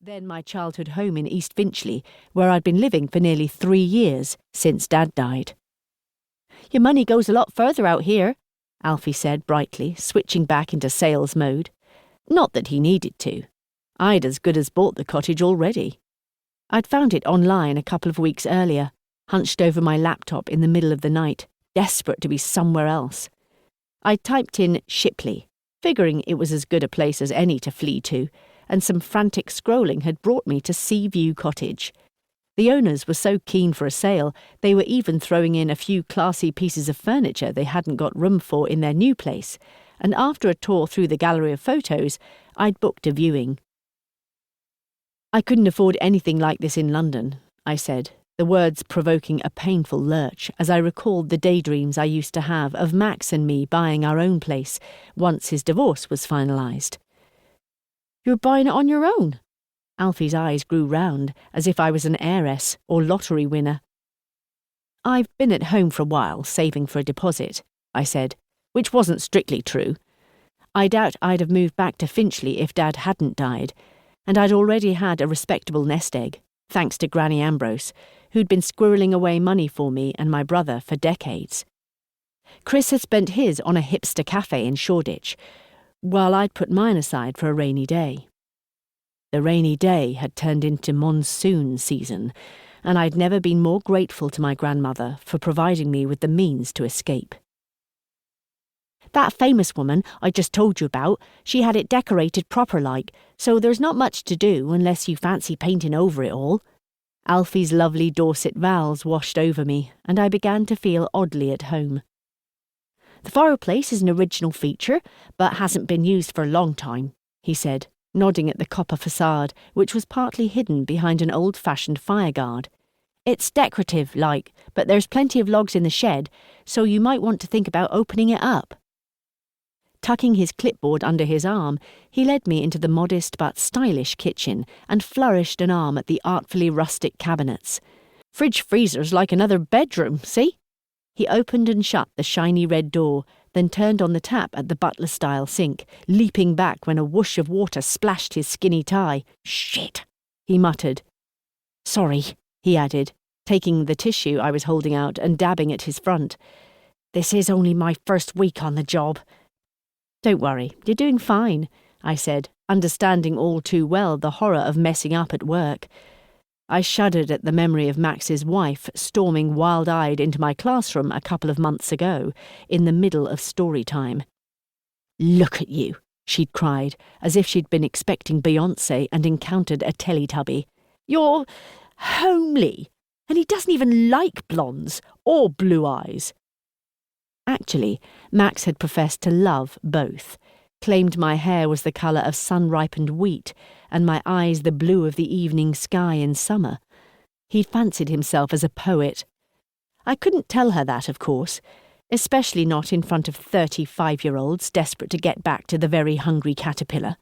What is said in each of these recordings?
then my childhood home in East Finchley, where I'd been living for nearly 3 years since Dad died. "Your money goes a lot further out here," Alfie said brightly, switching back into sales mode. Not that he needed to. I'd as good as bought the cottage already. I'd found it online a couple of weeks earlier, hunched over my laptop in the middle of the night, desperate to be somewhere else. I typed in Shipley, figuring it was as good a place as any to flee to, and some frantic scrolling had brought me to Seaview Cottage. The owners were so keen for a sale, they were even throwing in a few classy pieces of furniture they hadn't got room for in their new place, and after a tour through the gallery of photos, I'd booked a viewing. "I couldn't afford anything like this in London," I said, the words provoking a painful lurch as I recalled the daydreams I used to have of Max and me buying our own place once his divorce was finalised. "You're buying it on your own?" Alfie's eyes grew round, as if I was an heiress or lottery winner. "I've been at home for a while, saving for a deposit," I said, which wasn't strictly true. I doubt I'd have moved back to Finchley if Dad hadn't died, and I'd already had a respectable nest egg, thanks to Granny Ambrose, who'd been squirreling away money for me and my brother for decades. Chris had spent his on a hipster cafe in Shoreditch, while I'd put mine aside for a rainy day. The rainy day had turned into monsoon season, and I'd never been more grateful to my grandmother for providing me with the means to escape. "That famous woman I just told you about, she had it decorated proper-like, so there's not much to do unless you fancy painting over it all." Alfie's lovely Dorset vowels washed over me, and I began to feel oddly at home. "The fireplace is an original feature, but hasn't been used for a long time," he said, nodding at the copper facade, which was partly hidden behind an old-fashioned fireguard. "It's decorative-like, but there's plenty of logs in the shed, so you might want to think about opening it up." Tucking his clipboard under his arm, he led me into the modest but stylish kitchen and flourished an arm at the artfully rustic cabinets. "Fridge-freezer's like another bedroom, see?" He opened and shut the shiny red door, then turned on the tap at the butler-style sink, leaping back when a whoosh of water splashed his skinny tie. "Shit," he muttered. "Sorry," he added, taking the tissue I was holding out and dabbing at his front. "This is only my first week on the job." "Don't worry, you're doing fine," I said, understanding all too well the horror of messing up at work. I shuddered at the memory of Max's wife storming wild-eyed into my classroom a couple of months ago, in the middle of story time. "Look at you," she'd cried, as if she'd been expecting Beyoncé and encountered a Teletubby. "You're homely, and he doesn't even like blondes or blue eyes." Actually, Max had professed to love both, claimed my hair was the colour of sun-ripened wheat, and my eyes the blue of the evening sky in summer. He fancied himself as a poet. I couldn't tell her that, of course, especially not in front of 35-year-olds desperate to get back to the very hungry caterpillar.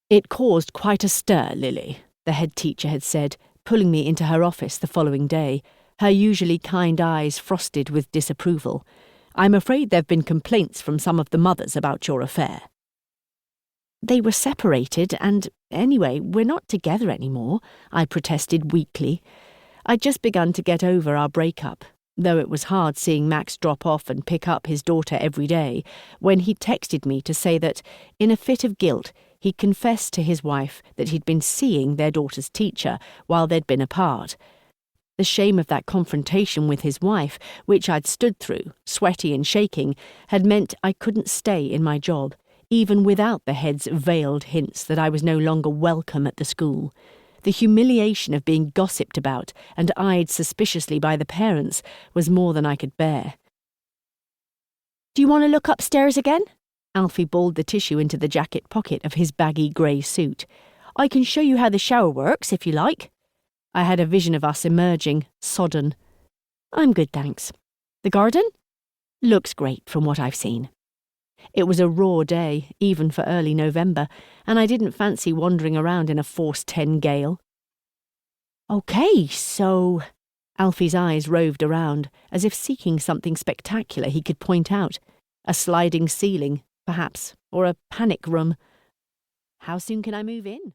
"It caused quite a stir, Lily," the head teacher had said, pulling me into her office the following day, her usually kind eyes frosted with disapproval. "I'm afraid there have been complaints from some of the mothers about your affair." "They were separated, and anyway, we're not together anymore," I protested weakly. I'd just begun to get over our breakup, though it was hard seeing Max drop off and pick up his daughter every day, when he texted me to say that, in a fit of guilt, he'd confessed to his wife that he'd been seeing their daughter's teacher while they'd been apart. The shame of that confrontation with his wife, which I'd stood through, sweaty and shaking, had meant I couldn't stay in my job, even without the head's veiled hints that I was no longer welcome at the school. The humiliation of being gossiped about and eyed suspiciously by the parents was more than I could bear. "Do you want to look upstairs again?" Alfie balled the tissue into the jacket pocket of his baggy grey suit. "I can show you how the shower works, if you like." I had a vision of us emerging, sodden. "I'm good, thanks. The garden?" "Looks great from what I've seen." It was a raw day, even for early November, and I didn't fancy wandering around in a force 10 gale. "OK, so—" Alfie's eyes roved around, as if seeking something spectacular he could point out. A sliding ceiling, perhaps, or a panic room. "How soon can I move in?"